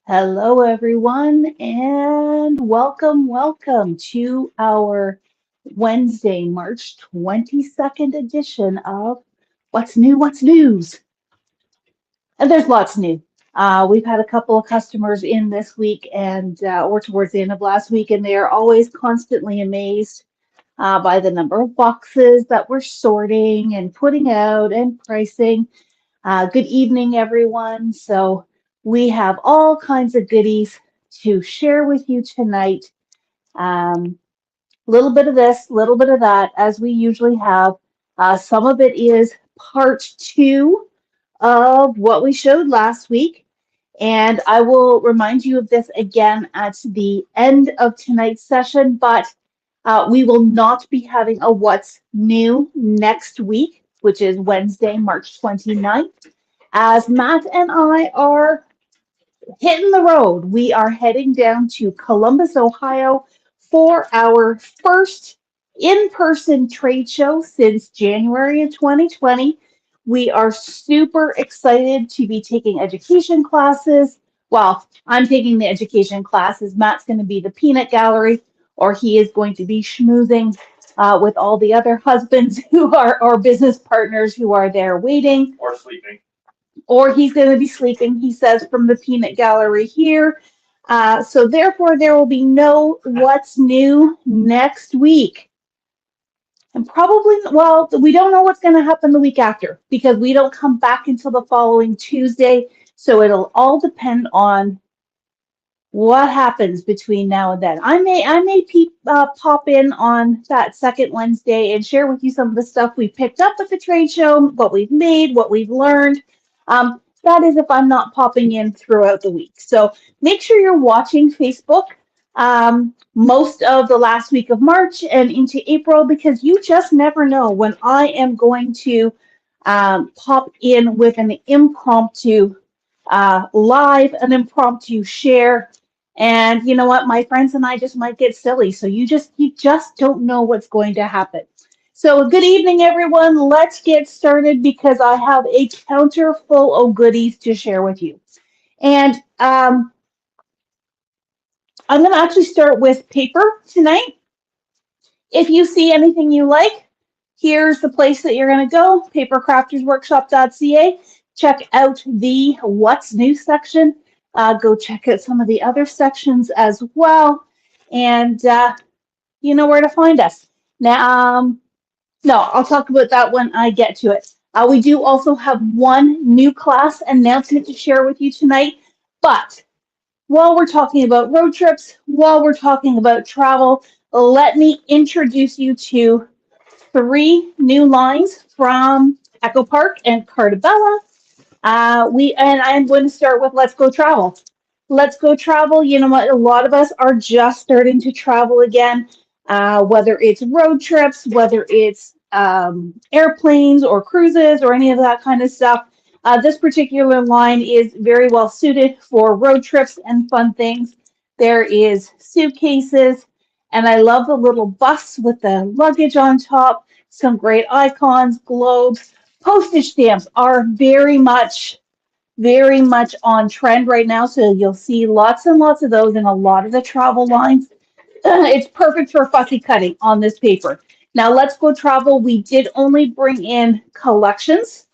Hello, everyone, and welcome to our Wednesday, March 22nd edition of What's New, What's News. And there's lots new. We've had a couple of customers in this week or towards the end of last week, and they are always constantly amazed by the number of boxes that we're sorting and putting out and pricing. Good evening, everyone. So we have all kinds of goodies to share with you tonight. A little bit of this, a little bit of that, as we usually have. Some of it is part two of what we showed last week. And I will remind you of this again at the end of tonight's session, but we will not be having a What's New next week, which is Wednesday, March 29th. As Matt and I are hitting the road, we are heading down to Columbus, Ohio for our first in-person trade show since January of 2020. We are super excited to be taking education classes. Well, I'm taking the education classes. Matt's going to be the peanut gallery, or he is going to be schmoozing with all the other husbands who are our business partners who are there waiting. Or sleeping. Or he's going to be sleeping, he says, from the peanut gallery here. So therefore, there will be no What's New next week. And probably, well, we don't know what's going to happen the week after because we don't come back until the following Tuesday. So it'll all depend on what happens between now and then. I may pop in on that second Wednesday and share with you some of the stuff we picked up at the trade show, what we've made, what we've learned. That is if I'm not popping in throughout the week. So make sure you're watching Facebook most of the last week of March and into April, because you just never know when I am going to pop in with an impromptu live, an impromptu share. And you know what? My friends and I just might get silly. So you just don't know what's going to happen. So good evening, everyone. Let's get started because I have a counter full of goodies to share with you. And I'm going to actually start with paper tonight. If you see anything you like, here's the place that you're going to go, papercraftersworkshop.ca. Check out the What's New section. Go check out some of the other sections as well. And you know where to find us. Now, no, I'll talk about that when I get to it. We do also have one new class announcement to share with you tonight. But while we're talking about road trips, while we're talking about travel, let me introduce you to three new lines from Echo Park and Cartabella. And I'm going to start with Let's Go Travel. Let's Go Travel. You know what? A lot of us are just starting to travel again, whether it's road trips, whether it's airplanes or cruises or any of that kind of stuff. This particular line is very well suited for road trips and fun things. There is suitcases, and I love the little bus with the luggage on top, some great icons, globes. Postage stamps are very much on trend right now, so you'll see lots and lots of those in a lot of the travel lines. It's perfect for fussy cutting on this paper. Now, Let's Go Travel, we did only bring in collections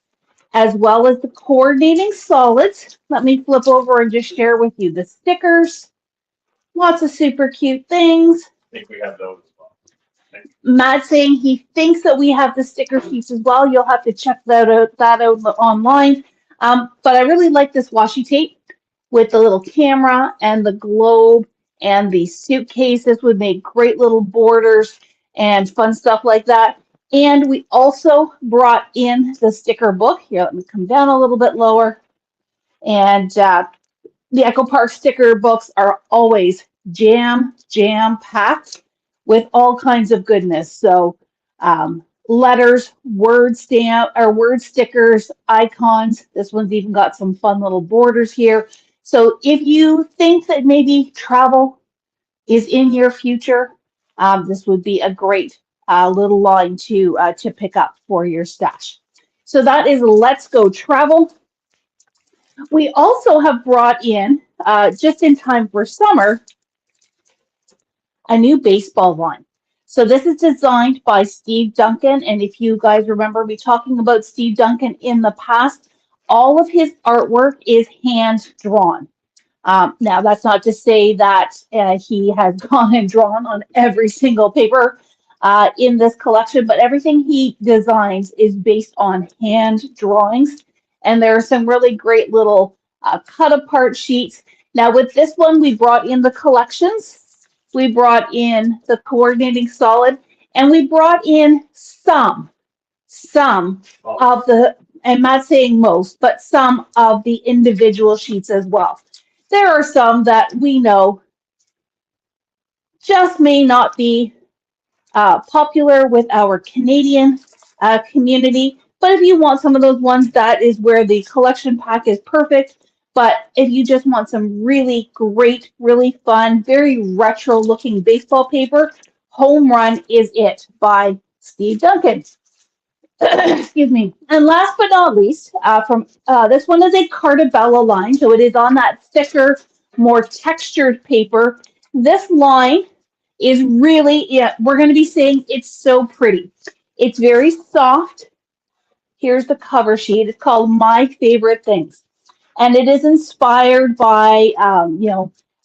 as well as the coordinating solids. Let me flip over and just share with you the stickers. Lots of super cute things. I think we have those as well. Matt saying he thinks that we have the sticker sheets as well. You'll have to check that out online. But I really like this washi tape with the little camera and the globe and the suitcase. This would make great little borders and fun stuff like that. And we also brought in the sticker book. Here, let me come down a little bit lower. And the Echo Park sticker books are always jam-packed with all kinds of goodness. So letters, word stickers, icons. This one's even got some fun little borders here. So if you think that maybe travel is in your future, this would be a great little line to pick up for your stash. So that is Let's Go Travel. We also have brought in, just in time for summer, a new baseball line. So this is designed by Steve Duncan. And if you guys remember me talking about Steve Duncan in the past, all of his artwork is hand drawn. Now, that's not to say that he has gone and drawn on every single paper in this collection, but everything he designs is based on hand drawings. And there are some really great little cut apart sheets. Now, with this one, we brought in the collections, we brought in the coordinating solid, and we brought in some of the, I'm not saying most, but some of the individual sheets as well. There are some that we know just may not be popular with our Canadian community, but if you want some of those ones, that is where the collection pack is perfect. But if you just want some really great, really fun, very retro looking baseball paper, Home Run is it by Steve Duncan. Excuse me. And last but not least, from this one is a Cartabella line, so it is on that thicker, more textured paper. This line is really, yeah, we're going to be saying it's so pretty. It's very soft. Here's the cover sheet. It's called My Favorite Things, and it is inspired by,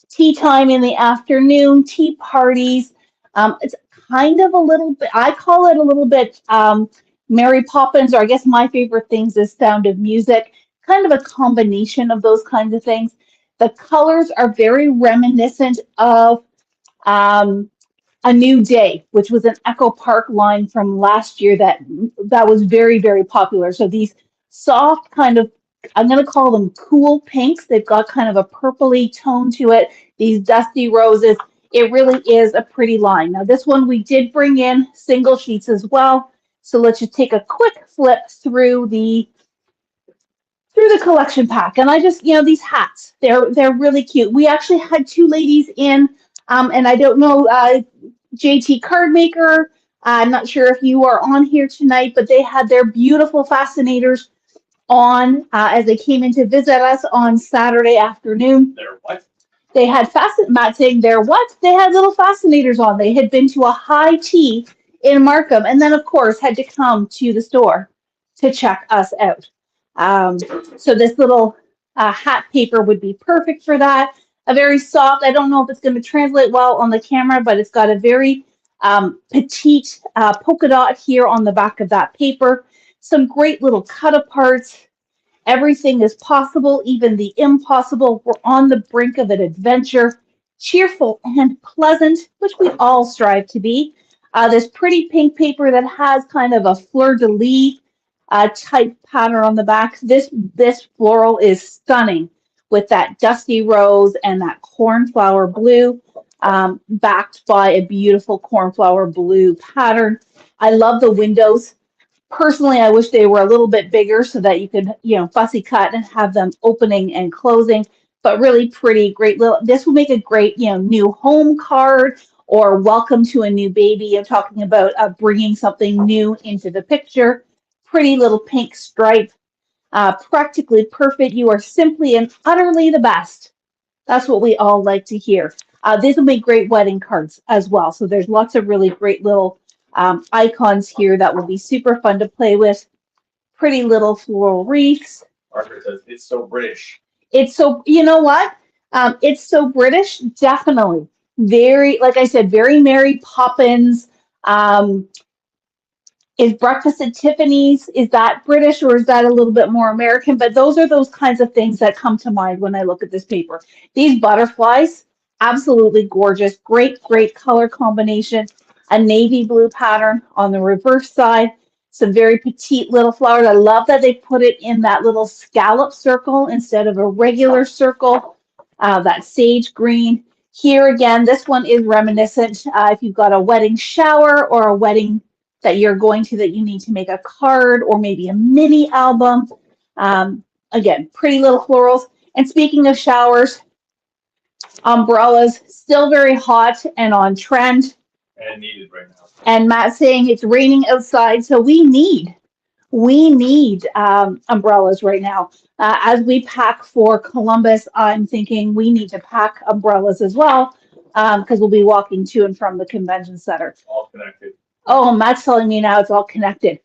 tea time in the afternoon, tea parties. It's kind of a little bit, I call it a little bit. Mary Poppins, or I guess My Favorite Things is Sound of Music, kind of a combination of those kinds of things. The colors are very reminiscent of A New Day, which was an Echo Park line from last year that was very, very popular. So these soft kind of, I'm going to call them cool pinks. They've got kind of a purpley tone to it. These dusty roses. It really is a pretty line. Now this one we did bring in single sheets as well. So let's just take a quick flip through the collection pack. And I just, these hats, they're really cute. We actually had two ladies in, and I don't know, JT Cardmaker, I'm not sure if you are on here tonight, but they had their beautiful fascinators on as they came in to visit us on Saturday afternoon. Their what? They had Matt saying their what? They had little fascinators on. They had been to a high tea in Markham, and then of course had to come to the store to check us out. So this little hat paper would be perfect for that. A very soft, I don't know if it's going to translate well on the camera, but it's got a very petite polka dot here on the back of that paper. Some great little cut aparts. Everything is possible, even the impossible. We're on the brink of an adventure, cheerful and pleasant, which we all strive to be. This pretty pink paper that has kind of a fleur-de-lis type pattern on the back. This floral is stunning with that dusty rose and that cornflower blue, backed by a beautiful cornflower blue pattern. I love the windows. Personally, I wish they were a little bit bigger so that you could, fussy cut and have them opening and closing, but really pretty, great little, this will make a great, new home card or welcome to a new baby. I'm talking about bringing something new into the picture. Pretty little pink stripe, practically perfect. You are simply and utterly the best. That's what we all like to hear. These will make great wedding cards as well. So there's lots of really great little icons here that will be super fun to play with. Pretty little floral wreaths. Margaret says it's so British. It's so, you know what? It's so British, definitely. Very, like I said, very Mary Poppins. Is Breakfast at Tiffany's, is that British or is that a little bit more American? But those are those kinds of things that come to mind when I look at this paper. These butterflies, absolutely gorgeous. Great, great color combination. A navy blue pattern on the reverse side. Some very petite little flowers. I love that they put it in that little scallop circle instead of a regular circle. That sage green. Here again, this one is reminiscent. If you've got a wedding shower or a wedding that you're going to that you need to make a card or maybe a mini album. Again, pretty little florals. And speaking of showers, umbrellas, still very hot and on trend. And needed right now. And Matt saying it's raining outside, so we need We need umbrellas right now. As we pack for Columbus, I'm thinking we need to pack umbrellas as well because we'll be walking to and from the convention center. All connected. Oh, Matt's telling me now it's all connected.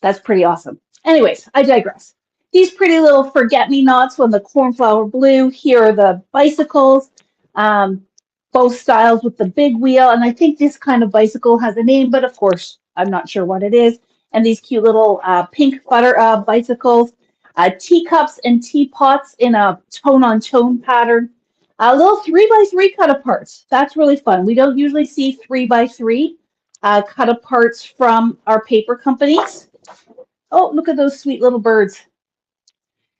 That's pretty awesome. Anyways, I digress. These pretty little forget-me-nots on the cornflower blue. Here are the bicycles, both styles with the big wheel. And I think this kind of bicycle has a name, but of course, I'm not sure what it is. And these cute little pink butter bicycles, teacups and teapots in a tone-on-tone pattern. Little 3x3 cut-aparts. That's really fun. We don't usually see 3x3 cut-aparts from our paper companies. Oh, look at those sweet little birds.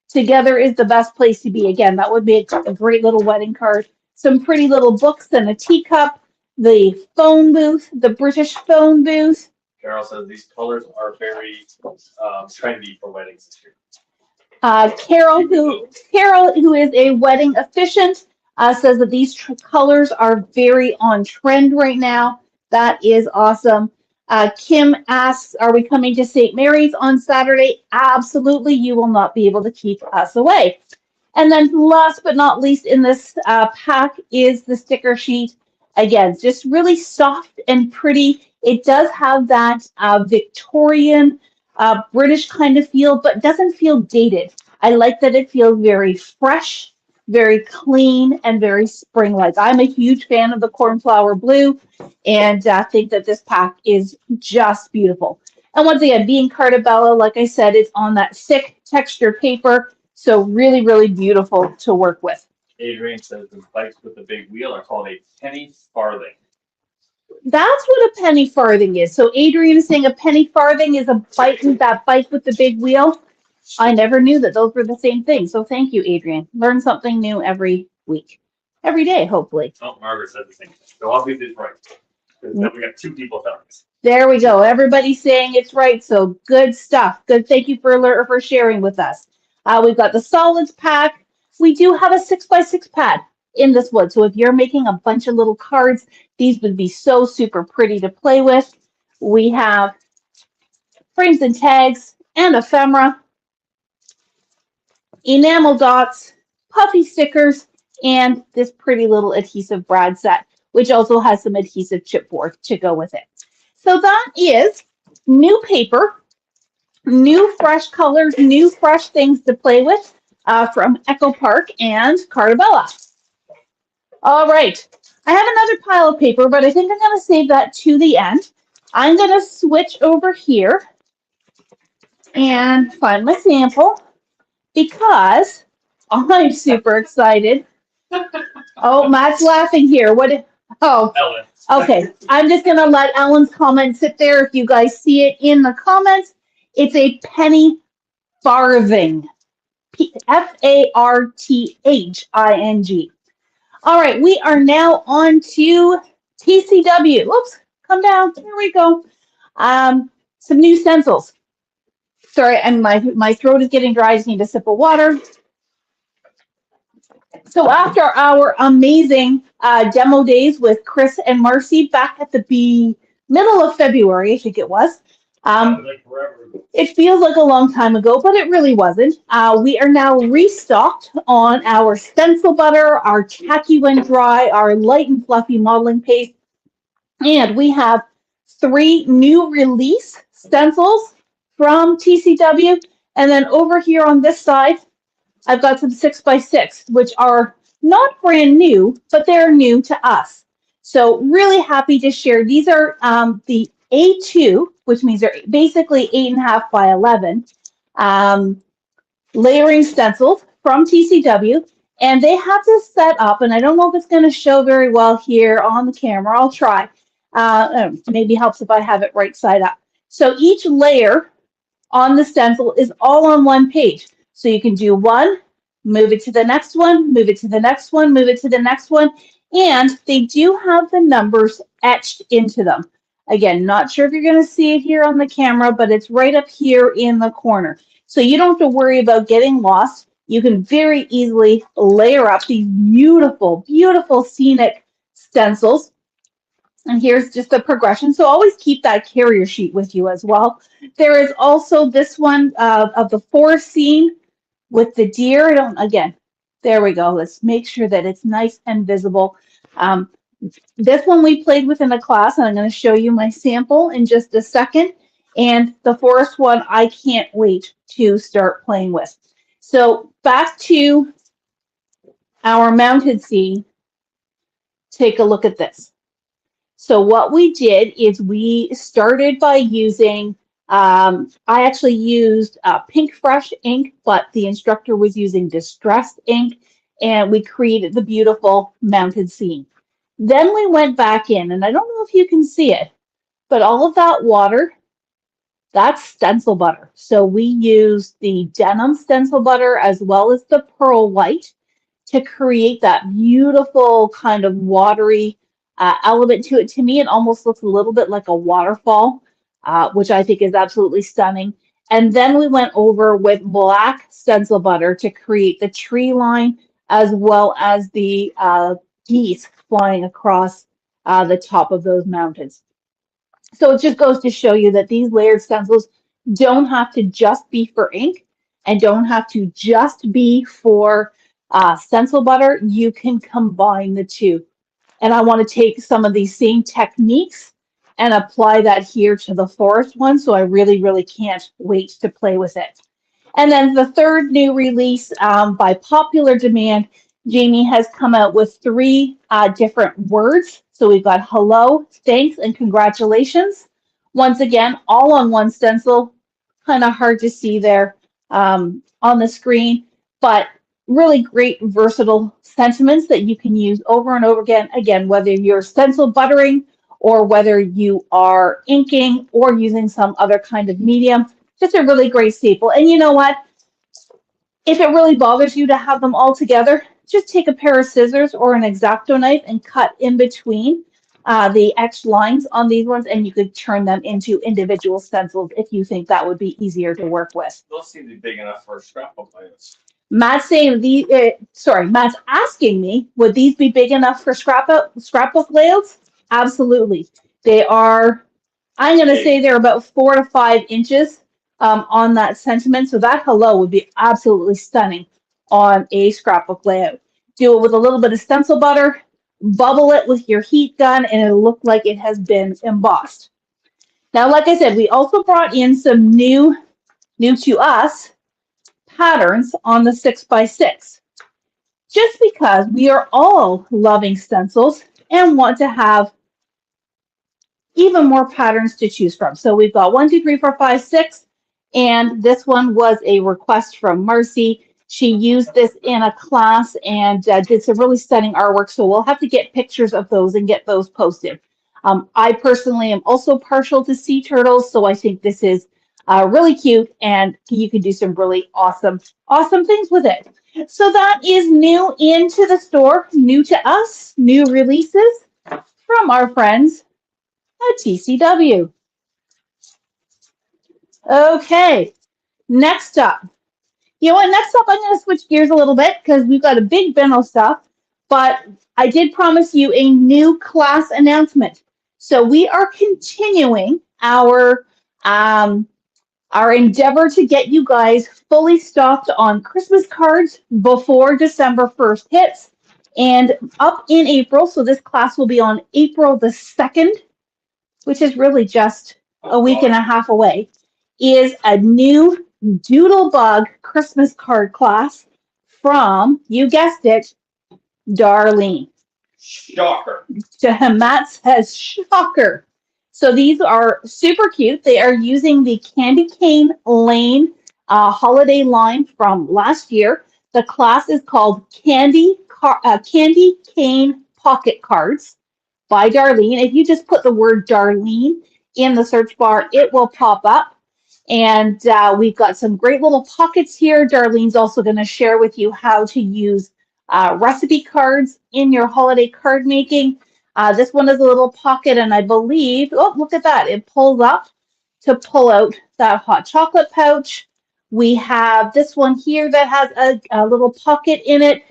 Together is the best place to be. Again, that would be a great little wedding card. Some pretty little books and a teacup. The phone booth, the British phone booth. Carol says these colors are very trendy for weddings this year. Carol, who is a wedding efficient, says that these colors are very on trend right now. That is awesome. Kim asks, are we coming to St. Mary's on Saturday? Absolutely. You will not be able to keep us away. And then last but not least in this pack is the sticker sheet. Again, just really soft and pretty. It does have that Victorian British kind of feel, but doesn't feel dated. I like that it feels very fresh, very clean, and very spring-like. I'm a huge fan of the cornflower blue and think that this pack is just beautiful. And once again, being Cartabella, like I said, it's on that thick texture paper, so really, really beautiful to work with. Adrian says the bikes with the big wheel are called a penny farthing. That's what a penny farthing is. So Adrian is saying a penny farthing is a bike, that bike with the big wheel. I never knew that those were the same thing. So thank you, Adrian. Learn something new every week. Every day, hopefully. Oh, Margaret said the same thing. So I'll get this right. Because then we got two people telling us. There we go. Everybody's saying it's right. So good stuff. Good. Thank you for sharing with us. We've got the solids pack. We do have a 6x6 pad in this wood. So if you're making a bunch of little cards, these would be so super pretty to play with. We have frames and tags and ephemera, enamel dots, puffy stickers, and this pretty little adhesive brad set, which also has some adhesive chipboard to go with it. So that is new paper, new fresh colors, new fresh things to play with from Echo Park and Cartabella. All right, I have another pile of paper, but I think I'm going to save that to the end. I'm going to switch over here and find my sample because I'm super excited. Oh, Matt's laughing here. What? Oh, Ellen. okay. I'm just going to let Ellen's comment sit there. If you guys see it in the comments, it's a penny farthing. Farthing. All right, we are now on to TCW. Whoops, come down. There we go. Some new stencils. Sorry, and my throat is getting dry. I just need a sip of water. So after our amazing demo days with Chris and Marcy back at the middle of February, I think it was. It feels like a long time ago, but it really wasn't. We are now restocked on our stencil butter, our tacky when dry, our light and fluffy modeling paste, and we have 3 new release stencils from TCW. And then over here on this side, I've got some 6x6, which are not brand new, but they're new to us. So really happy to share. These are the A2, which means they're basically 8.5 by 11 layering stencils from TCW. And they have this set up, and I don't know if it's going to show very well here on the camera. I'll try. Maybe helps if I have it right side up. So each layer on the stencil is all on one page. So you can do one, move it to the next one, move it to the next one, move it to the next one. And they do have the numbers etched into them. Again, not sure if you're going to see it here on the camera, but it's right up here in the corner. So you don't have to worry about getting lost. You can very easily layer up these beautiful, beautiful scenic stencils. And here's just the progression. So always keep that carrier sheet with you as well. There is also this one of the forest scene with the deer. Again, there we go. Let's make sure that it's nice and visible. Um, this one we played with in the class, and I'm going to show you my sample in just a second. And the forest one, I can't wait to start playing with. So back to our mounted scene. Take a look at this. So what we did is we started by using, I actually used Pink Fresh ink, but the instructor was using distressed ink, and we created the beautiful mounted scene. Then we went back in, and I don't know if you can see it, but all of that water, that's stencil butter. So we used the denim stencil butter as well as the pearl white to create that beautiful kind of watery element to it. To me, it almost looks a little bit like a waterfall, which I think is absolutely stunning. And then we went over with black stencil butter to create the tree line as well as the geese flying across the top of those mountains. So it just goes to show you that these layered stencils don't have to just be for ink and don't have to just be for stencil butter. You can combine the two. And I want to take some of these same techniques and apply that here to the forest one. So I really, really can't wait to play with it. And then the third new release, by popular demand, Jamie has come out with 3 different words. So we've got hello, thanks, and congratulations. Once again, all on one stencil. Kind of hard to see there on the screen, but really great versatile sentiments that you can use over and over again. Again, whether you're stencil buttering or whether you are inking or using some other kind of medium, just a really great staple. And you know what? If it really bothers you to have them all together, just take a pair of scissors or an X-Acto knife and cut in between the X lines on these ones, and you could turn them into individual stencils if you think that would be easier to work with. Those seem to be big enough for scrapbook layouts. Matt's saying Matt's asking me, would these be big enough for scrapbook layouts? Absolutely. They are, I'm going to say they're about 4 to 5 inches on that sentiment. So that hello would be absolutely stunning on a scrapbook layout. Do it with a little bit of stencil butter, bubble it with your heat gun, and it'll look like it has been embossed. Now, like I said, we also brought in some new to us patterns on the 6x6, just because we are all loving stencils and want to have even more patterns to choose from. So we've got 1, 2, 3, 4, 5, 6, and this one was a request from Marcy. She used this in a class and did some really stunning artwork, so we'll have to get pictures of those and get those posted. I personally am also partial to sea turtles, so I think this is really cute, and you can do some really awesome things with it. So that is new into the store, new to us, new releases from our friends at TCW. Okay, next up. You know what, next up I'm going to switch gears a little bit because we've got a big bin of stuff, but I did promise you a new class announcement. So we are continuing our endeavor to get you guys fully stocked on Christmas cards before December 1st hits. And up in April, so this class will be on April the 2nd, which is really just a week and a half away, is a new Doodlebug Christmas card class from, you guessed it, Darlene. Shocker. Matt says, shocker. So these are super cute. They are using the Candy Cane Lane holiday line from last year. The class is called Candy Cane Pocket Cards by Darlene. If you just put the word Darlene in the search bar, it will pop up. And we've got some great little pockets here. Darlene's also going to share with you how to use recipe cards in your holiday card making. This one is a little pocket, and I believe, oh, look at that. It pulls up to pull out that hot chocolate pouch. We have this one here that has a little pocket in it.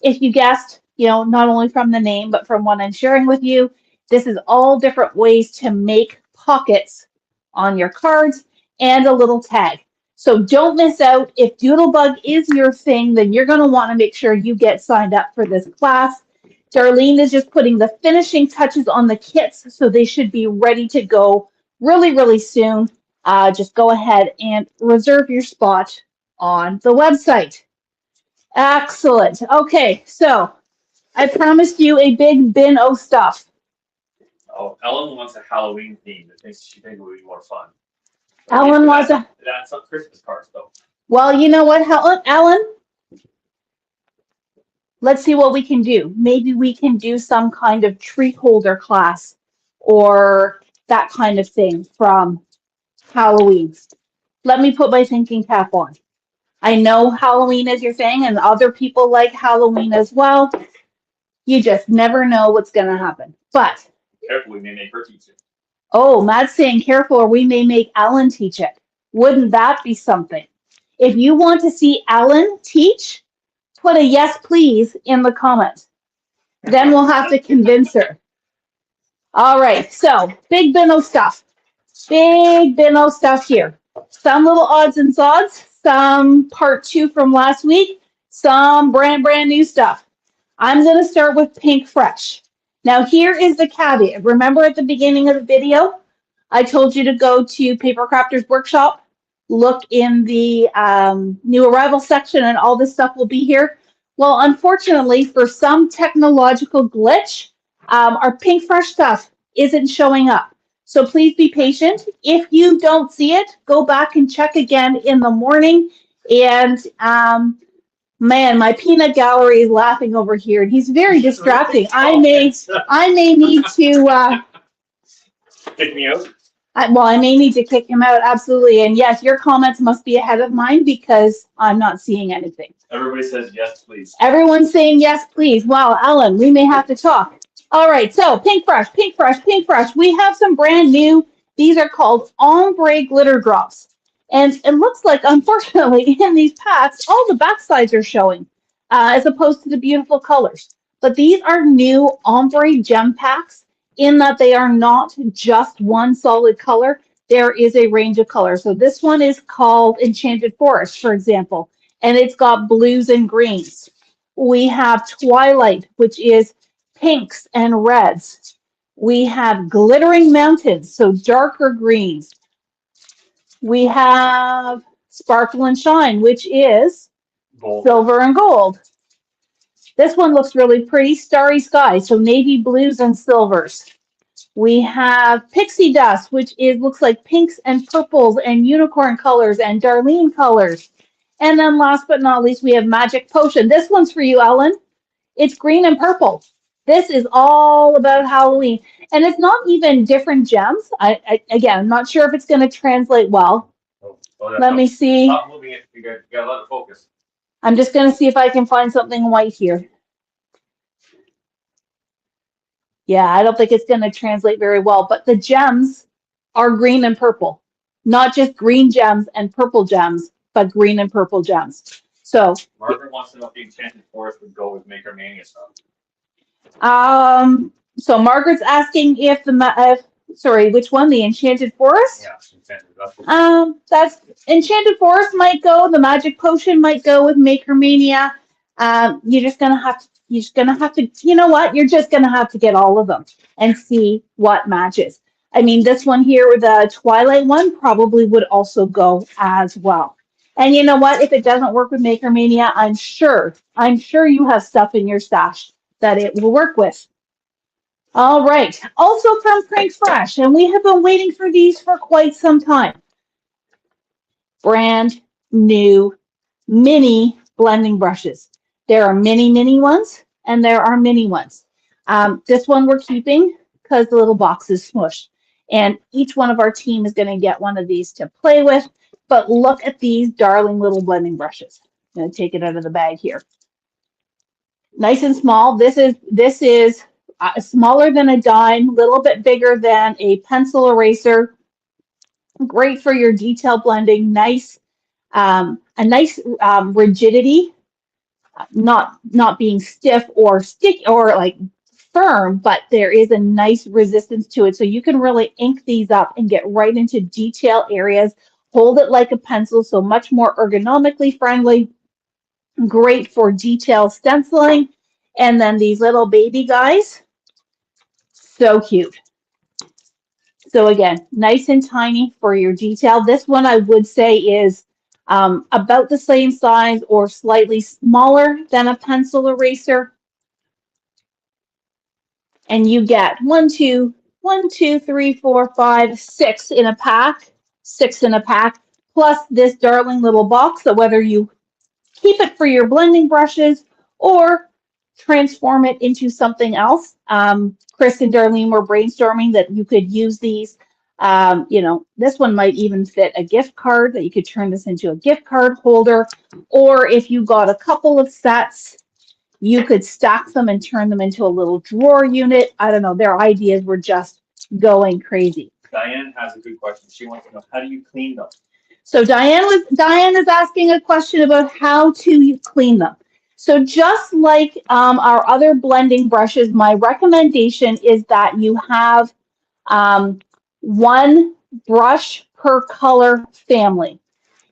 If you guessed, you know, not only from the name, but from what I'm sharing with you, This is all different ways to make pockets on your cards and a little tag. So don't miss out. If Doodlebug is your thing, then you're going to want to make sure you get signed up for this class. Darlene is just putting the finishing touches on the kits, so they should be ready to go really, really soon. Just go ahead and reserve your spot on the website. Excellent. Okay, so I promised you a big bin of stuff. Oh, Ellen wants a Halloween theme. She thinks it would be more fun. Ellen wants a. That's not Christmas cards though. Well, you know what, Ellen? Let's see what we can do. Maybe we can do some kind of tree holder class or that kind of thing from Halloween. Let me put my thinking cap on. I know Halloween is your thing and other people like Halloween as well. You just never know what's going to happen. But careful, we may make her teach it. Oh, Matt's saying careful or we may make Ellen teach it. Wouldn't that be something? If you want to see Ellen teach, put a yes, please in the comments. Then we'll have to convince her. All right, so big bin of stuff. Big bin of stuff here. Some little odds and sods, some part 2 from last week, some brand new stuff. I'm going to start with Pink Fresh. Now here is the caveat. Remember at the beginning of the video, I told you to go to Paper Crafters Workshop, look in the new arrival section, and all this stuff will be here. Well, unfortunately, for some technological glitch, our Pink Fresh stuff isn't showing up. So please be patient. If you don't see it, go back and check again in the morning. And man, my peanut gallery is laughing over here, and he's very distracting. I may need to kick me out. I may need to kick him out, absolutely. And yes, your comments must be ahead of mine because I'm not seeing anything. Everybody says yes, please. Everyone's saying yes, please. Wow, Ellen, we may have to talk. All right, so Pink Fresh, Pink Fresh, Pink Fresh. We have some brand new. These are called Ombre Glitter Drops. And it looks like, unfortunately, in these packs, all the back sides are showing as opposed to the beautiful colors. But these are new Ombre Gem Packs in that they are not just one solid color. There is a range of colors. So this one is called Enchanted Forest, for example, and it's got blues and greens. We have Twilight, which is pinks and reds. We have Glittering Mountains, so darker greens. We have Sparkle and Shine, which is Gold. silver and gold. This one looks really pretty. Starry Sky, so navy blues and silvers. We have Pixie Dust, which looks like pinks and purples and unicorn colors and Darlene colors. And then last but not least, we have Magic Potion. This one's for you, Ellen. It's green and purple. This is all about Halloween. And it's not even different gems. Again, I'm not sure if it's going to translate well. Let me see. Stop moving it. You got to let it focus. I'm just going to see if I can find something white here. Yeah, I don't think it's going to translate very well. But the gems are green and purple. Not just green gems and purple gems, but green and purple gems. So Margaret wants to know if the Enchanted Forest would go with Maker Mania stuff. So Margaret's asking if which one? The Enchanted Forest? Yeah, Enchanted. That's Enchanted Forest might go. The Magic Potion might go with Maker Mania. You're just gonna have to. You know what? You're just gonna have to get all of them and see what matches. I mean, this one here, the Twilight one, probably would also go as well. And you know what? If it doesn't work with Maker Mania, I'm sure you have stuff in your stash that it will work with. All right. Also from Pink Fresh, and we have been waiting for these for quite some time. Brand new mini blending brushes. There are mini ones, and there are mini ones. This one we're keeping because the little box is smushed. And each one of our team is going to get one of these to play with. But look at these darling little blending brushes. I'm going to take it out of the bag here. Nice and small. This is smaller than a dime, a little bit bigger than a pencil eraser. Great for your detail blending. Nice, a nice rigidity, not being stiff or stick or like firm, but there is a nice resistance to it. So you can really ink these up and get right into detail areas, hold it like a pencil, so much more ergonomically friendly, great for detail stenciling. And then these little baby guys, so cute. So again, nice and tiny for your detail. This one I would say is about the same size or slightly smaller than a pencil eraser. And you get 6 in a pack, 6 in a pack, plus this darling little box that whether you keep it for your blending brushes or transform it into something else. Chris and Darlene were brainstorming that you could use these. This one might even fit a gift card, that you could turn this into a gift card holder. Or if you got a couple of sets, you could stack them and turn them into a little drawer unit. I don't know, their ideas were just going crazy. Diane has a good question. She wants to know, how do you clean them? So Diane is asking a question about how to clean them. So just like our other blending brushes, my recommendation is that you have one brush per color family.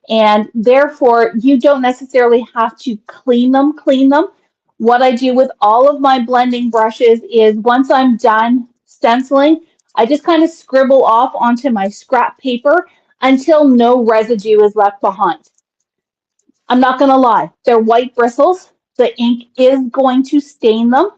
And therefore, you don't necessarily have to clean them. What I do with all of my blending brushes is once I'm done stenciling, I just kind of scribble off onto my scrap paper until no residue is left behind. I'm not going to lie, they're white bristles. The ink is going to stain them,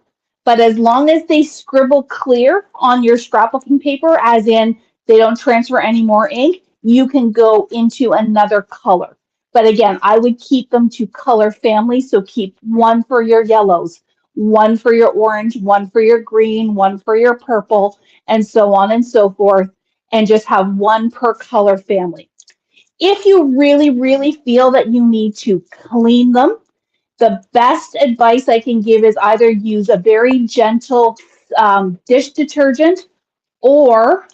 but as long as they scribble clear on your scrapbooking paper, as in they don't transfer any more ink, you can go into another color. But again, I would keep them to color family, so keep one for your yellows, one for your orange, one for your green, one for your purple, and so on and so forth, and just have one per color family. If you really, really feel that you need to clean them, the best advice I can give is either use a very gentle dish detergent or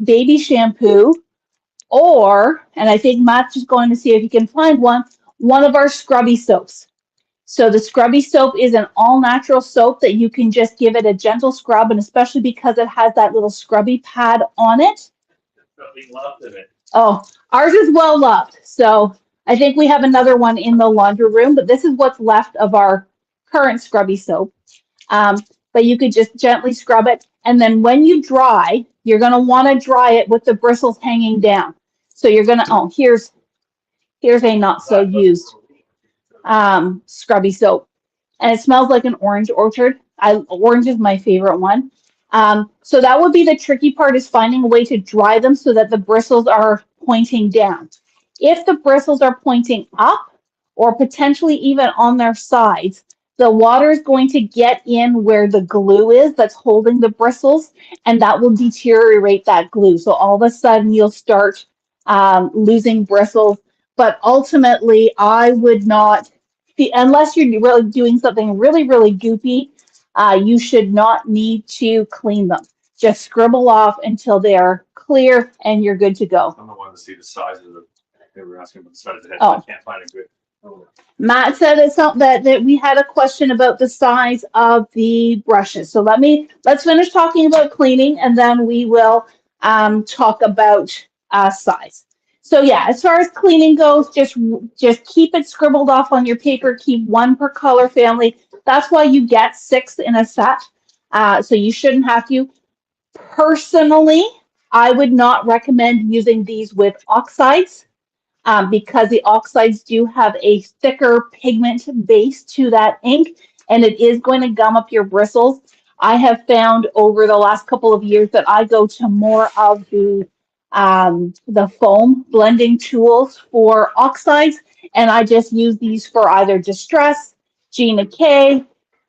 baby shampoo, or, and I think Matt's just going to see if he can find one of our scrubby soaps. So the scrubby soap is an all-natural soap that you can just give it a gentle scrub, and especially because it has that little scrubby pad on it. We loved it. Oh, ours is well loved. So I think we have another one in the laundry room, but this is what's left of our current scrubby soap. But you could just gently scrub it. And then when you dry, you're going to want to dry it with the bristles hanging down. So you're going to, oh, here's a not so used scrubby soap. And it smells like an orange orchard. Orange is my favorite one. So that would be the tricky part, is finding a way to dry them so that the bristles are pointing down. If the bristles are pointing up or potentially even on their sides, the water is going to get in where the glue is that's holding the bristles, and that will deteriorate that glue. So all of a sudden you'll start losing bristles. But ultimately, I would not, unless you're really doing something really, really goopy, you should not need to clean them. Just scribble off until they are clear and you're good to go. I'm the one to see the size of the, they were asking about the size of the head. Oh. I can't find a good. Matt said that we had a question about the size of the brushes. So let's finish talking about cleaning, and then we will talk about size. So yeah, as far as cleaning goes, just keep it scribbled off on your paper. Keep one per color family. That's why you get 6 in a set. So you shouldn't have to. Personally, I would not recommend using these with oxides. Because the oxides do have a thicker pigment base to that ink, and it is going to gum up your bristles. I have found over the last couple of years that I go to more of the foam blending tools for oxides, and I just use these for either Distress, Gina K,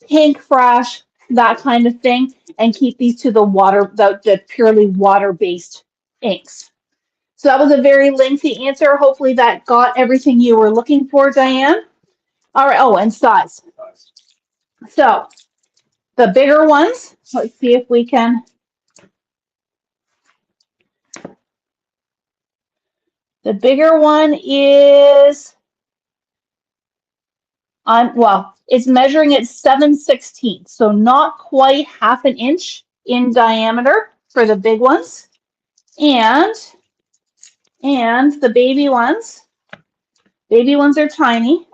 Pink Fresh, that kind of thing, and keep these to the purely water-based inks. So that was a very lengthy answer. Hopefully that got everything you were looking for, Diane. All right. Oh, and size. So the bigger ones, let's see if we can. The bigger one is Well, it's measuring at 7/16, so not quite half an inch in diameter for the big ones. And the baby ones are tiny.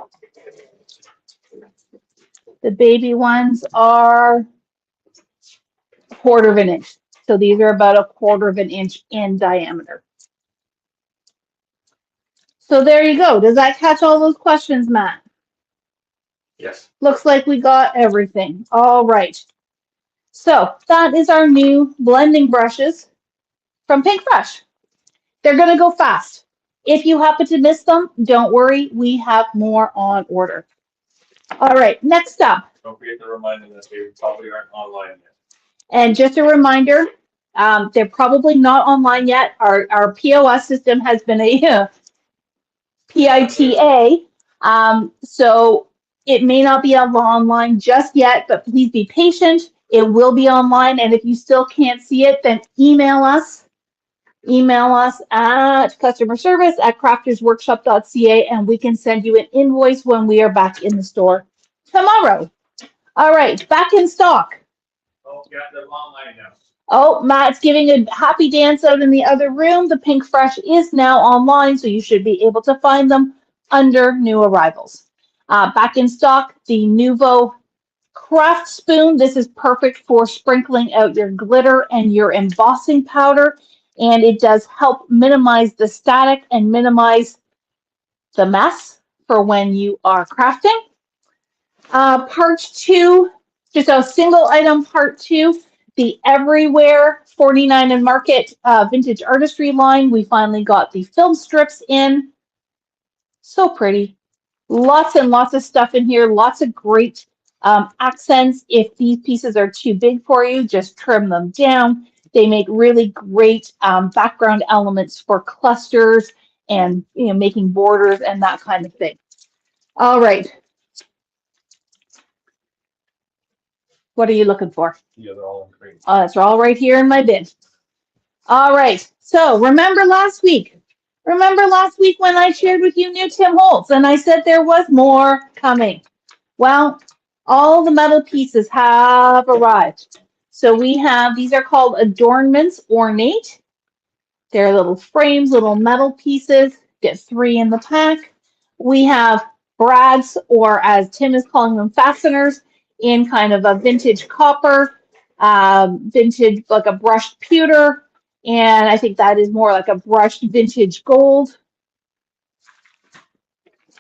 The baby ones are a quarter of an inch. So these are about a quarter of an inch in diameter. So there you go. Does that catch all those questions, Matt? Yes. Looks like we got everything. All right. So that is our new blending brushes from Pinkfresh. They're going to go fast. If you happen to miss them, don't worry. We have more on order. All right. Next up. Don't forget to remind them that they probably aren't online yet. And just a reminder, they're probably not online yet. Our POS system has been a PITA. So it may not be online just yet, but please be patient. It will be online. And if you still can't see it, then email us. Email us at customerservice@craftersworkshop.ca and we can send you an invoice when we are back in the store tomorrow. All right, back in stock. Oh, yeah, they're online now. Oh, Matt's giving a happy dance out in the other room. The Pinkfresh is now online, so you should be able to find them under new arrivals. Back in stock, the Nuvo Craft Spoon. This is perfect for sprinkling out your glitter and your embossing powder, and it does help minimize the static and minimize the mess for when you are crafting. Part 2, just a single item, part 2. The Everywhere 49 and Market Vintage Artistry line. We finally got the film strips in. So pretty. Lots and lots of stuff in here. Lots of great accents. If these pieces are too big for you, just trim them down. They make really great background elements for clusters and making borders and that kind of thing. All right. What are you looking for? Yeah, they're all in green. It's all right here in my bin. All right. So remember last week when I shared with you new Tim Holtz and I said there was more coming? Well, all the metal pieces have arrived. So we have, these are called Adornments Ornate. They're little frames, little metal pieces. Get 3 in the pack. We have brads, or as Tim is calling them, fasteners, in kind of a vintage copper, vintage, like a brushed pewter, and I think that is more like a brushed vintage gold.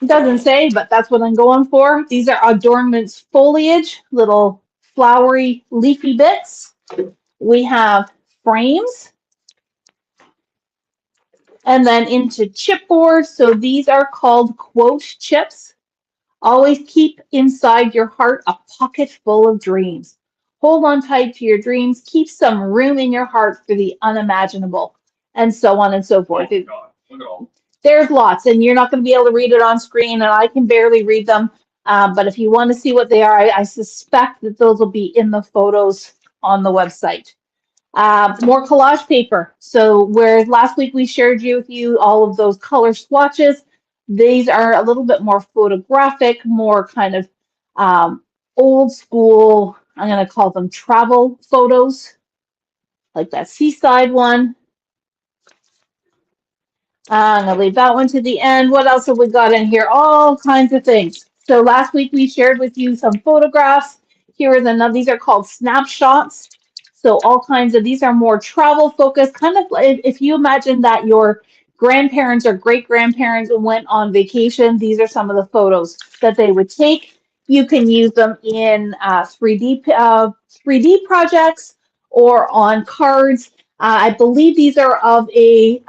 It doesn't say, but that's what I'm going for. These are Adornments Foliage, little flowery leafy bits. We have frames. And then into chipboard. So these are called quote chips. Always keep inside your heart a pocket full of dreams. Hold on tight to your dreams. Keep some room in your heart for the unimaginable, and so on and so forth. Oh, God. Look at all. There's lots, and you're not going to be able to read it on screen, and I can barely read them. But if you want to see what they are, I suspect that those will be in the photos on the website. More collage paper. So whereas last week we shared with you all of those color swatches, these are a little bit more photographic, more kind of old school, I'm going to call them travel photos, like that seaside one. I'm going to leave that one to the end. What else have we got in here? All kinds of things. So last week we shared with you some photographs. Here is another, these are called snapshots. So all kinds of, these are more travel focused, kind of like if you imagine that your grandparents or great-grandparents went on vacation, these are some of the photos that they would take. You can use them in 3D projects or on cards. I believe these are of a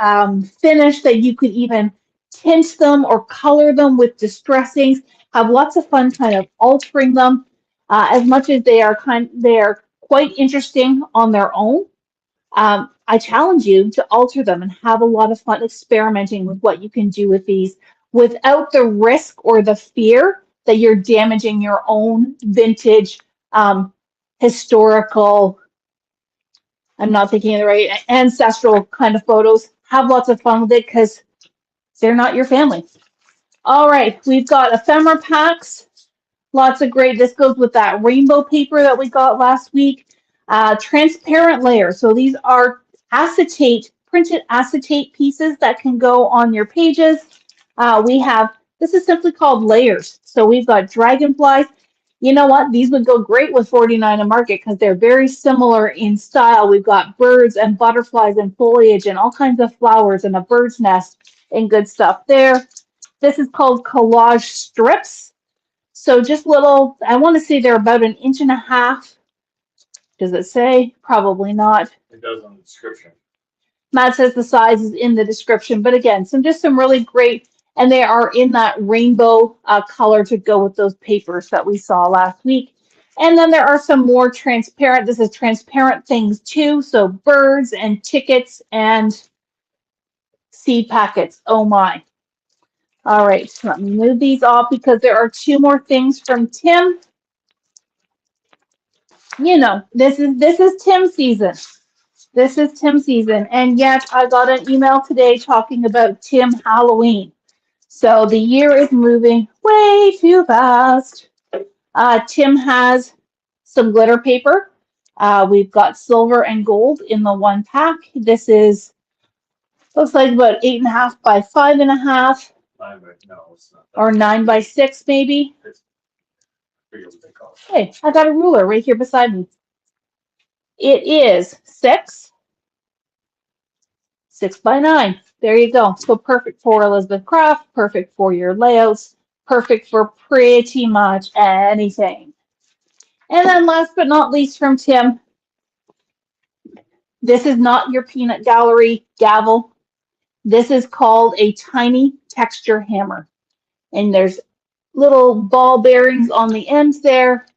finish that you could even tint them or color them with distressings. Have lots of fun kind of altering them. As much as they are quite interesting on their own. I challenge you to alter them and have a lot of fun experimenting with what you can do with these without the risk or the fear that you're damaging your own vintage, historical, I'm not thinking of the right, ancestral kind of photos. Have lots of fun with it because they're not your family. All right, we've got ephemera packs. Lots of great, this goes with that rainbow paper that we got last week. Transparent layers. So these are acetate, printed acetate pieces that can go on your pages. This is simply called layers. So we've got dragonflies. You know what? These would go great with 49 and Market because they're very similar in style. We've got birds and butterflies and foliage and all kinds of flowers and a bird's nest and good stuff there. This is called collage strips. So just little, I want to say they're about 1.5 inches. Does it say? Probably not. It does on the description. Matt says the size is in the description, but again, some really great, and they are in that rainbow color to go with those papers that we saw last week. And then there are some more transparent, this is transparent things too, so birds and tickets and seed packets. Oh my. All right, so let me move these off because there are 2 more things from Tim. You know, this is Tim season. This is Tim season. And yet I got an email today talking about Tim Halloween. So the year is moving way too fast. Tim has some glitter paper. We've got silver and gold in the one pack. This is, looks like about 8.5 by 5.5. No, it's not. Or 9 by 6 maybe. I forget what they call it. Hey, I got a ruler right here beside me. It is 6 by 9. There you go. So perfect for Elizabeth Craft, perfect for your layouts, perfect for pretty much anything. And then last but not least from Tim, this is not your peanut gallery gavel. This is called a tiny texture hammer. And there's little ball bearings on the ends there.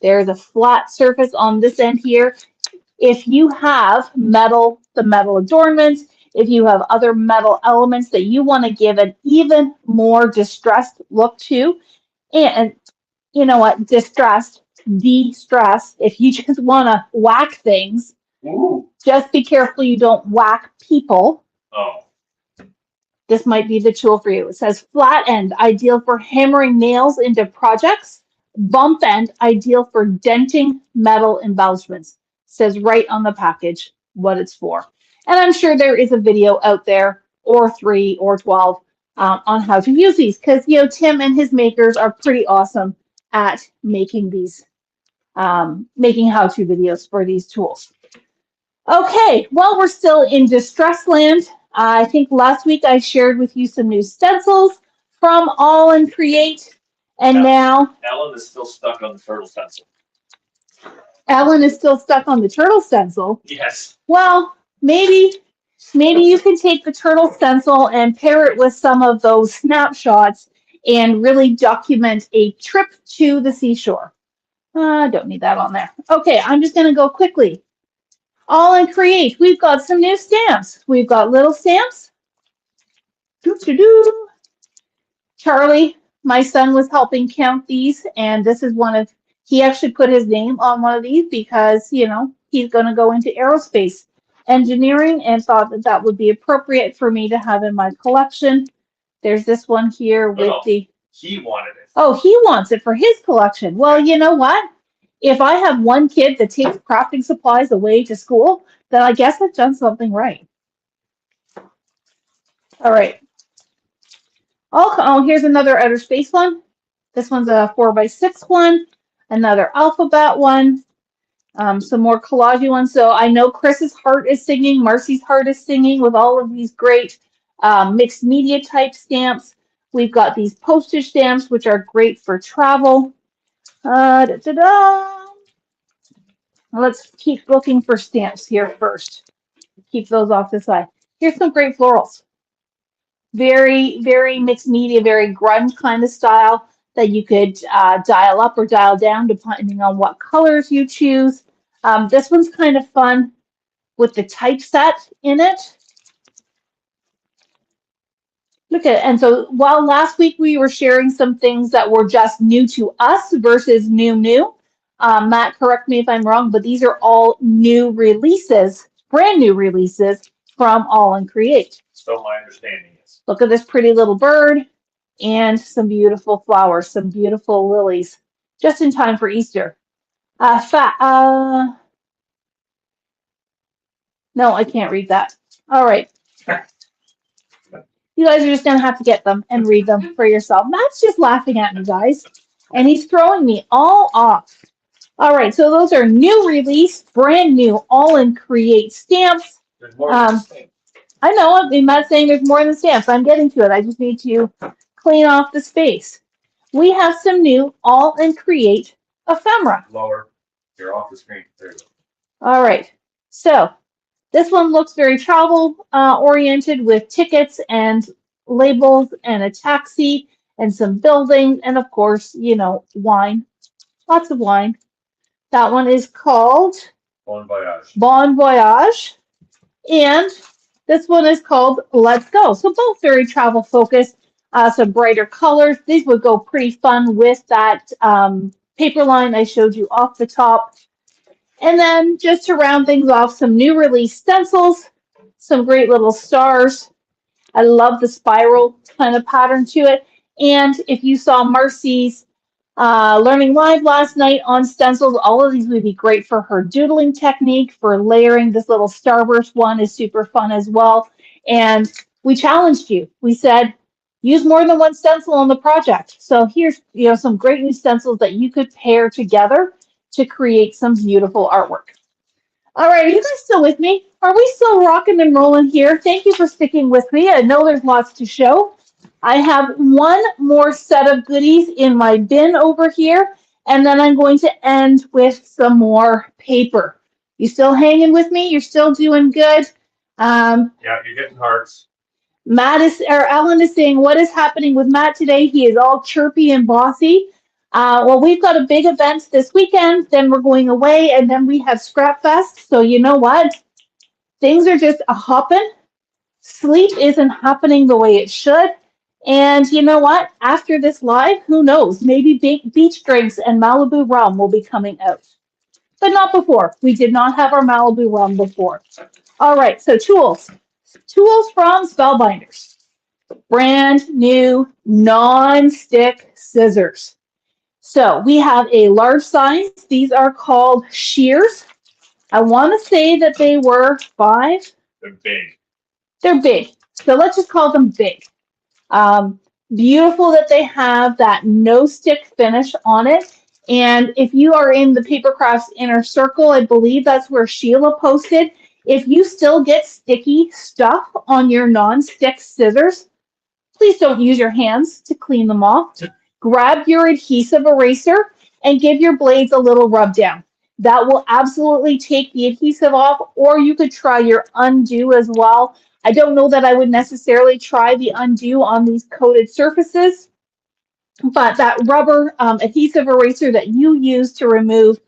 There's a flat surface on this end here. If you have metal, the metal adornments, if you have other metal elements that you want to give an even more distressed look to, and you know what, distressed, de-stress, if you just want to whack things, just be careful you don't whack people. Oh. This might be the tool for you. It says flat end, ideal for hammering nails into projects. Bump end, ideal for denting metal embellishments. It says right on the package what it's for. And I'm sure there is a video out there, or 3 or 12, on how to use these. Because, you know, Tim and his makers are pretty awesome at making these, making how-to videos for these tools. Okay, well, we're still in distress land. I think last week I shared with you some new stencils from All and Create, and Yeah. now Ellen is still stuck on the turtle stencil. Ellen is still stuck on the turtle stencil. Yes. Well, maybe you can take the turtle stencil and pair it with some of those snapshots and really document a trip to the seashore. I don't need that on there. Okay, I'm just going to go quickly. All and Create, we've got some new stamps. We've got little stamps. Doo-doo-doo. Charlie, my son, was helping count these, and this is one of, he actually put his name on one of these because, you know, he's going to go into aerospace engineering and thought that that would be appropriate for me to have in my collection. There's this one here with the... He wanted it. Oh, he wants it for his collection. Well, you know what? If I have one kid that takes crafting supplies away to school, then I guess I've done something right. All right. Oh, here's another outer space one. This one's a 4 by 6 one. Another alphabet one. Some more collage ones. So I know Chris's heart is singing. Marcy's heart is singing with all of these great mixed media type stamps. We've got these postage stamps, which are great for travel. Let's keep looking for stamps here first. Keep those off the side. Here's some great florals. Very, very mixed media, very grunge kind of style that you could dial up or dial down depending on what colors you choose. This one's kind of fun with the typeset in it. Look at it. And so while last week we were sharing some things that were just new to us versus new, Matt, correct me if I'm wrong, but these are all new releases, brand new releases from All and Create. So my understanding is. Look at this pretty little bird and some beautiful flowers, some beautiful lilies. just in time for Easter. No, I can't read that. All right. You guys are just going to have to get them and read them for yourself. Matt's just laughing at me, guys, and he's throwing me all off. All right, so those are new release, brand new, all in Create stamps. There's more than the same. I know, I'm not saying there's more than stamps. I'm getting to it. I just need to clean off the space. We have some new all in Create ephemera. Lower. You're off the screen. There you go. All right, so this one looks very travel oriented with tickets and labels and a taxi and some buildings and of course, you know, wine, lots of wine. That one is called Bon voyage. Bon Voyage. And this one is called Let's Go. So both very travel focused, some brighter colors. These would go pretty fun with that paper line I showed you off the top. And then just to round things off, some new release stencils, some great little stars. I love the spiral kind of pattern to it. And if you saw Marcy's Learning Live last night on stencils, all of these would be great for her doodling technique, for layering. This little starburst one is super fun as well. And we challenged you. We said, use more than one stencil on the project. So here's, you know, some great new stencils that you could pair together to create some beautiful artwork. All right, are you guys still with me? Are we still rocking and rolling here? Thank you for sticking with me. I know there's lots to show. I have one more set of goodies in my bin over here, and then I'm going to end with some more paper. You still hanging with me? You're still doing good? Yeah, you're getting hearts. Ellen is saying, what is happening with Matt today? He is all chirpy and bossy. Well, we've got a big event this weekend, then we're going away, and then we have Scrap Fest. So you know what? Things are just a-hopping. Sleep isn't happening the way it should. And you know what? After this live, who knows? Maybe beach drinks and Malibu rum will be coming out. But not before. We did not have our Malibu rum before. All right, so tools. Tools from Spellbinders. Brand new non-stick scissors. So we have a large size. These are called shears. I want to say that they were 5. They're big. They're big. So let's just call them big. Beautiful that they have that no stick finish on it. And if you are in the Paper Crafts Inner Circle, I believe that's where Sheila posted. If you still get sticky stuff on your non-stick scissors, please don't use your hands to clean them off. Grab your adhesive eraser and give your blades a little rub down. That will absolutely take the adhesive off, or you could try your undo as well. I don't know that I would necessarily try the undo on these coated surfaces, but that rubber adhesive eraser that you use to remove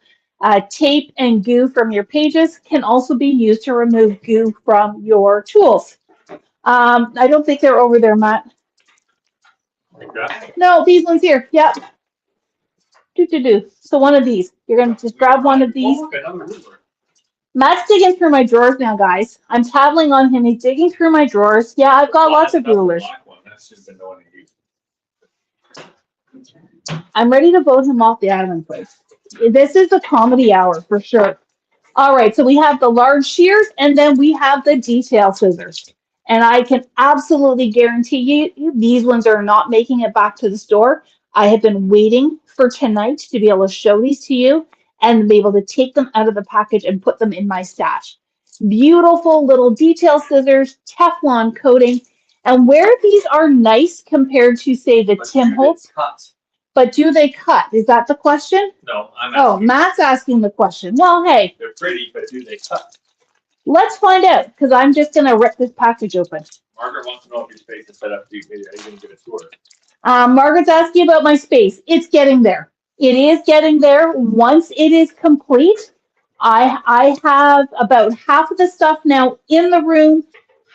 tape and goo from your pages can also be used to remove goo from your tools. I don't think they're over there, Matt. Like that? No, these ones here. Yep. So one of these. You're going to just grab one of these. Oh, look, another ruler. Matt's digging through my drawers now, guys. I'm tattling on him. He's digging through my drawers. Yeah, I've got lots of That's the rulers. black one. That's just been no one to use. I'm ready to vote him off the island place. This is the comedy hour for sure. All right, so we have the large shears, and then we have the detail scissors. And I can absolutely guarantee you these ones are not making it back to the store. I have been waiting for tonight to be able to show these to you and be able to take them out of the package and put them in my stash. Beautiful little detail scissors, Teflon coating. And where these are nice compared to, say, the Tim Holtz, but do they cut? Is that the question? No, I'm Oh, asking. Matt's asking the question. Well, hey, They're pretty, but do they cut? let's find out, because I'm just going to rip this package open. Margaret wants to know if your space is set up. Are you going to give it to her? Margaret's asking about my space. It's getting there. It is getting there. Once it is complete, I have about half of the stuff now in the room.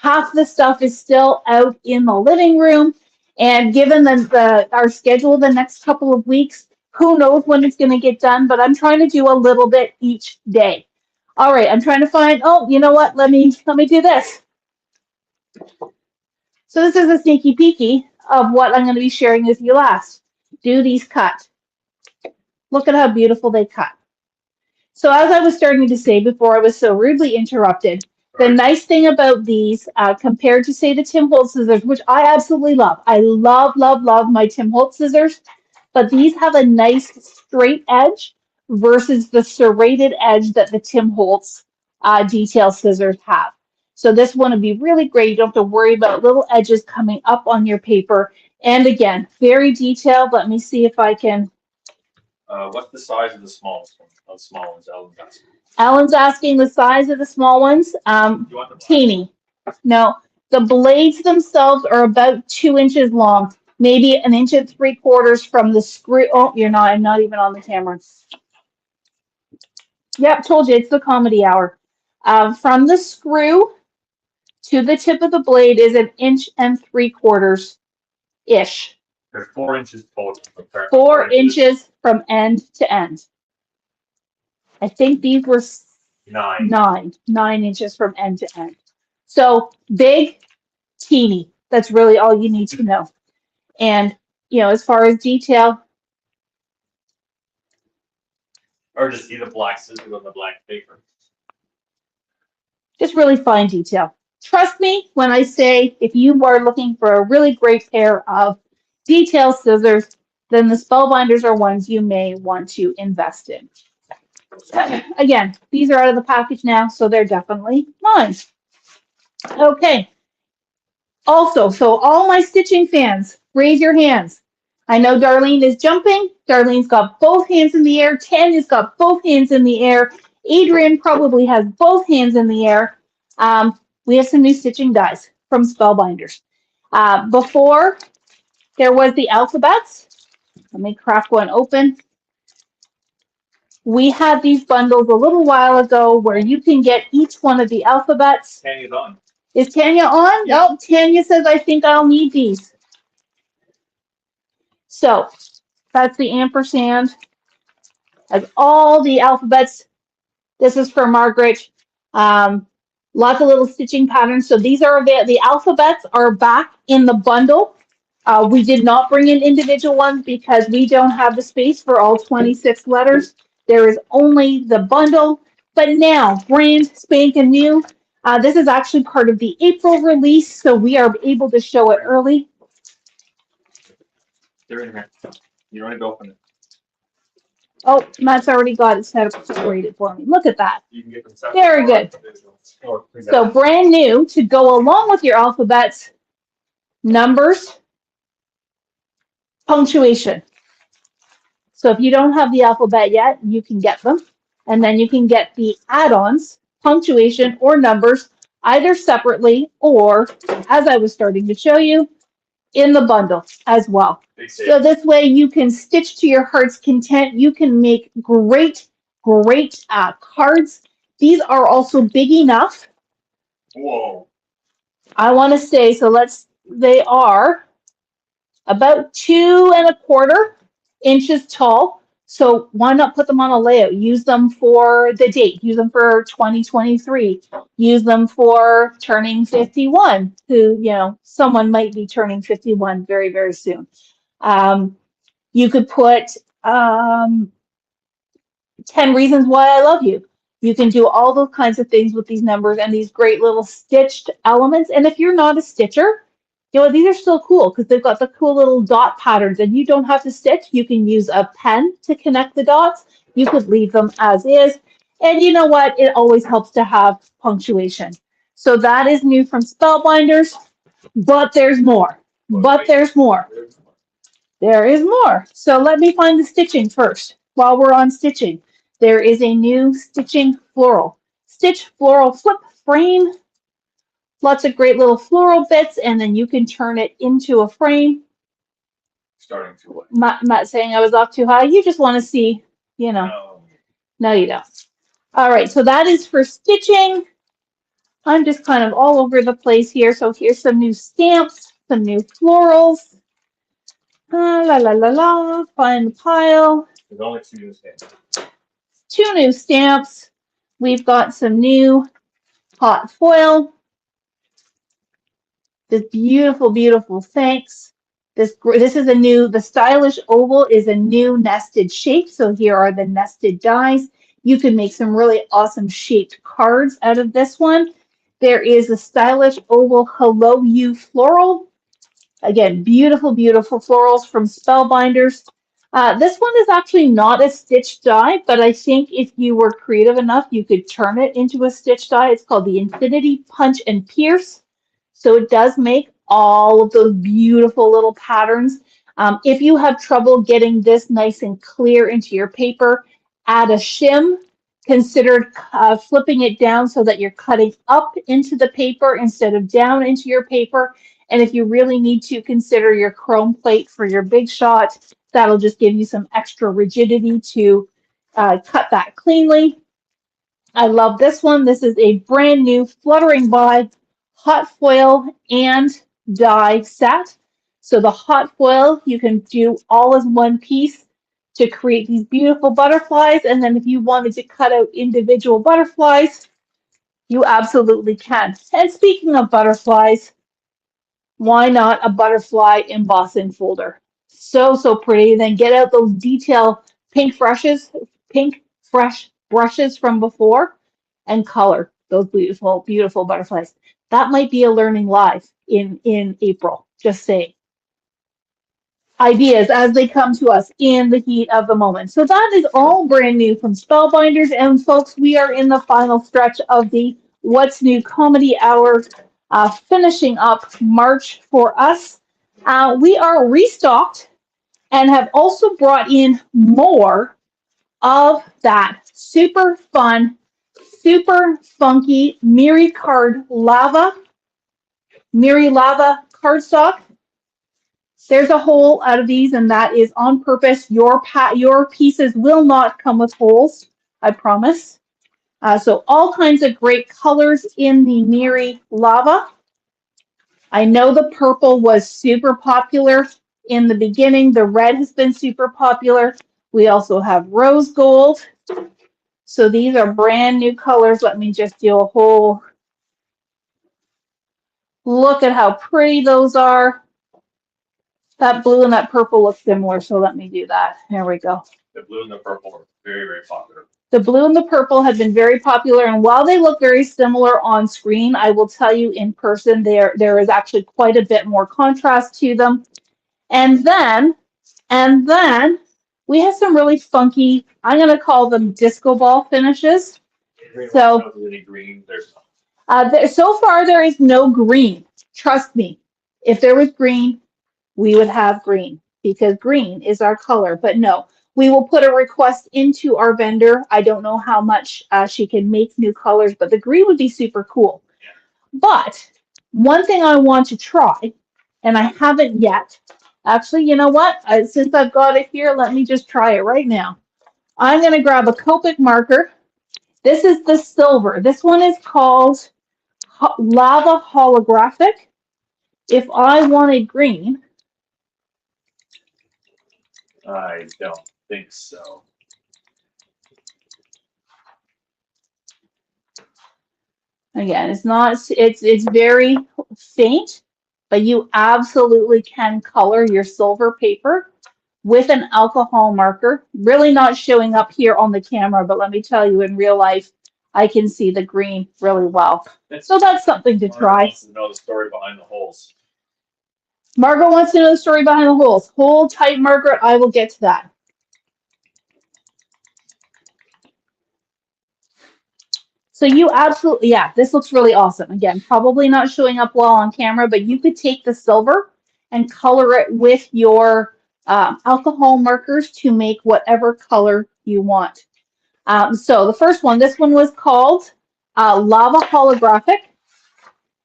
Half the stuff is still out in the living room. And given our schedule the next couple of weeks, who knows when it's going to get done, but I'm trying to do a little bit each day. All right, I'm trying to find, oh, you know what? Let me do this. So this is a sneaky peeky of what I'm going to be sharing with you last. Do these cut? Look at how beautiful they cut. So as I was starting to say before I was so rudely interrupted, the nice thing about these, compared to say the Tim Holtz scissors, which I absolutely love. I love, love, love my Tim Holtz scissors, but these have a nice straight edge versus the serrated edge that the Tim Holtz detail scissors have. So this one would be really great. You don't have to worry about little edges coming up on your paper. And again, very detailed. Let me see if I can. What's the size of the smallest one? Of small ones, Alan's asking the size of the small ones. You want the Teeny. No, the blades themselves are about 2 inches long, maybe 1 3/4 from the screw. Oh, you're not. I'm not even on the camera. Yep, told you it's the comedy hour. From the screw to the tip of the blade is 1 3/4 ish. There's 4 inches total. 4 inches from end to end. I think these were 9 inches from end to end. So big, teeny. That's really all you need to know. And, you know, as far as detail. Or just see the black scissors on the black paper. Just really fine detail. Trust me when I say if you are looking for a really great pair of detail scissors, then the Spellbinders are ones you may want to invest in. Again, these are out of the package now, so they're definitely mine. Okay. Also, so all my stitching fans, raise your hands. I know Darlene is jumping. Darlene's got both hands in the air. Tanya's got both hands in the air. Adrian probably has both hands in the air. We have some new stitching dies from Spellbinders. Before, there was the alphabets. Let me crack one open. We had these bundles a little while ago where you can get each one of the alphabets. Tanya's on. Is Tanya on? Yeah. No, Tanya says, I think I'll need these. So that's the ampersand. Has all the alphabets. This is for Margaret. Lots of little stitching patterns. So these are the alphabets are back in the bundle. We did not bring in individual ones because we don't have the space for all 26 letters. There is only the bundle. But now, brand spanking new. This is actually part of the April release, so we are able to show it early. They're in here. You don't need to open it. Oh, Matt's already got it set up to separate it for me. Look at that. You can get them separate. Very good. So brand new to go along with your alphabets, numbers, punctuation. So if you don't have the alphabet yet, you can get them. And then you can get the add-ons, punctuation or numbers, either separately or, as I was starting to show you, in the bundle as well. So this way you can stitch to your heart's content. You can make great, great cards. These are also big enough. Whoa. I want to say, so they are about 2 1/4 inches tall. So why not put them on a layout? Use them for the date. Use them for 2023. Use them for turning 51, who, you know, someone might be turning 51 very, very soon. You could put 10 reasons why I love you. You can do all those kinds of things with these numbers and these great little stitched elements. And if you're not a stitcher, you know, these are still cool because they've got the cool little dot patterns and you don't have to stitch. You can use a pen to connect the dots. You could leave them as is. And you know what? It always helps to have punctuation. So that is new from Spellbinders, but there's more. But there's more. There is more. So let me find the stitching first while we're on stitching. There is a new stitching floral. Stitch floral flip frame. Lots of great little floral bits, and then you can turn it into a frame. Starting too late. Matt saying I was off too high. You just want to see, you know. No, you don't. All right, so that is for stitching. I'm just kind of all over the place here. So here's some new stamps, some new florals. La la la la. Find the pile. There's only 2 new stamps. 2 new stamps. We've got some new hot foil. This beautiful, beautiful thanks. This is the stylish oval is a new nested shape. So here are the nested dies. You can make some really awesome shaped cards out of this one. There is a stylish oval Hello You floral. Again, beautiful, beautiful florals from Spellbinders. This one is actually not a stitch die, but I think if you were creative enough, you could turn it into a stitch die. It's called the Infinity Punch and Pierce. So it does make all of those beautiful little patterns. If you have trouble getting this nice and clear into your paper, add a shim. Consider flipping it down so that you're cutting up into the paper instead of down into your paper. And if you really need to, consider your chrome plate for your big shot. That'll just give you some extra rigidity to cut that cleanly. I love this one. This is a brand new Fluttering by hot foil and die set. So the hot foil, you can do all as one piece to create these beautiful butterflies. And then if you wanted to cut out individual butterflies, you absolutely can. And speaking of butterflies, why not a butterfly embossing folder? So, so pretty. Then get out those detail pink fresh brushes from before and color those beautiful, beautiful butterflies. That might be a learning live in April, just saying. Ideas as they come to us in the heat of the moment. So that is all brand new from Spellbinders. And folks, we are in the final stretch of the What's New Comedy Hour, finishing up March for us. We are restocked and have also brought in more of that super fun, super funky Miri Lava cardstock. There's a hole out of these, and that is on purpose. Your pieces will not come with holes, I promise. So all kinds of great colors in the Miri Lava. I know the purple was super popular in the beginning. The red has been super popular. We also have rose gold. So these are brand new colors. Let me just do a whole look at how pretty those are. That blue and that purple look similar, so let me do that. There we go. The blue and the purple are very, very popular. The blue and the purple have been very popular, and while they look very similar on screen, I will tell you in person there is actually quite a bit more contrast to them. And then we have some really funky, I'm going to call them disco ball finishes. So, green, there's so far there is no green. Trust me, if there was green, we would have green because green is our color. But no, we will put a request into our vendor. I don't know how much she can make new colors, but the green would be super cool. But one thing I want to try, and I haven't yet, actually, you know what? Since I've got it here, let me just try it right now. I'm going to grab a Copic marker. This is the silver. This one is called Lava Holographic. If I wanted green, I don't think so. again, it's very faint, but you absolutely can color your silver paper with an alcohol marker. Really not showing up here on the camera, but let me tell you, in real life, I can see the green really well. So that's something to try. Wants to know the story behind the holes. Margaret wants to know the story behind the holes. Hold tight, Margaret. I will get to that. So you absolutely, yeah, this looks really awesome. Again, probably not showing up well on camera, but you could take the silver and color it with your alcohol markers to make whatever color you want. So the first one, this one was called Lava Holographic.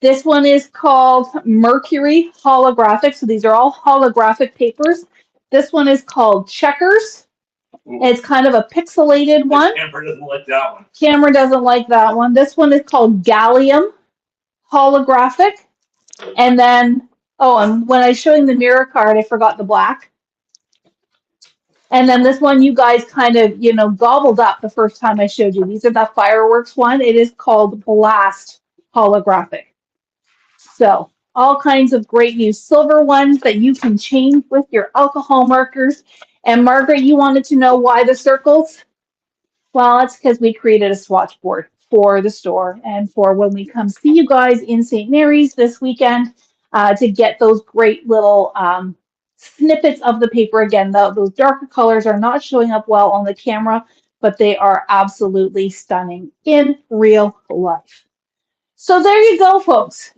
This one is called Mercury Holographic. So these are all holographic papers. This one is called Checkers. It's kind of a pixelated one. Camera doesn't like that one. Camera doesn't like that one. This one is called Gallium Holographic. And then, oh, and when I was showing the mirror card, I forgot the black. And then this one you guys kind of, gobbled up the first time I showed you. These are the fireworks one. It is called Blast Holographic. So all kinds of great new silver ones that you can change with your alcohol markers. And Margaret, you wanted to know why the circles? Well, it's because we created a swatch board for the store and for when we come see you guys in St. Mary's this weekend to get those great little snippets of the paper. Again, those darker colors are not showing up well on the camera, but they are absolutely stunning in real life. So there you go, folks.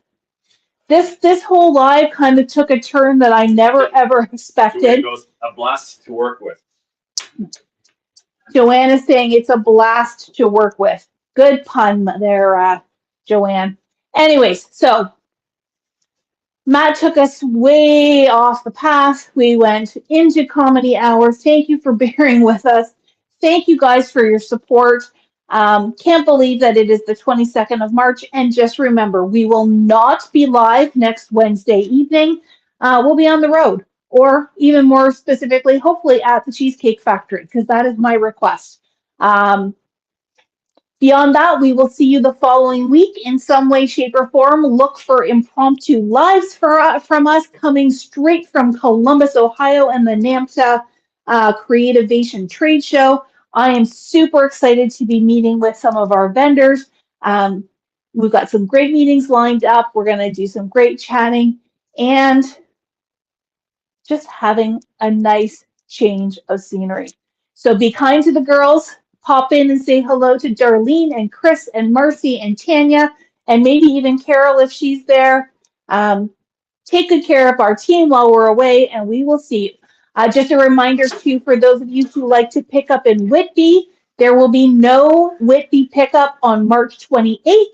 This whole live kind of took a turn that I never ever expected. Joanne goes, a blast to work with. Joanne is saying it's a blast to work with. Good pun there, Joanne. Anyways, so Matt took us way off the path. We went into comedy hour. Thank you for bearing with us. Thank you guys for your support. Can't believe that it is the 22nd of March. And just remember, we will not be live next Wednesday evening. We'll be on the road, or even more specifically, hopefully at the Cheesecake Factory, because that is my request. Beyond that, we will see you the following week in some way, shape, or form. Look for impromptu lives from us coming straight from Columbus, Ohio, and the NAMTA Creativation Trade Show. I am super excited to be meeting with some of our vendors. We've got some great meetings lined up. We're going to do some great chatting and just having a nice change of scenery. So be kind to the girls. Pop in and say hello to Darlene and Chris and Marcy and Tanya, and maybe even Carol if she's there. Take good care of our team while we're away, and we will see you. Just a reminder, too, for those of you who like to pick up in Whitby, there will be no Whitby pickup on March 28th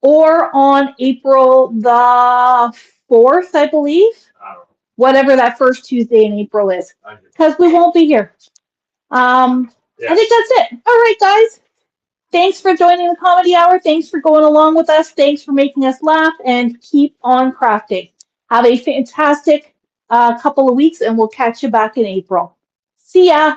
or on April the 4th, I believe. Whatever that first Tuesday in April is, because we won't be here. I think that's it. All right, guys. Thanks for joining the Comedy Hour. Thanks for going along with us. Thanks for making us laugh, and keep on crafting. Have a fantastic couple of weeks, and we'll catch you back in April. See ya.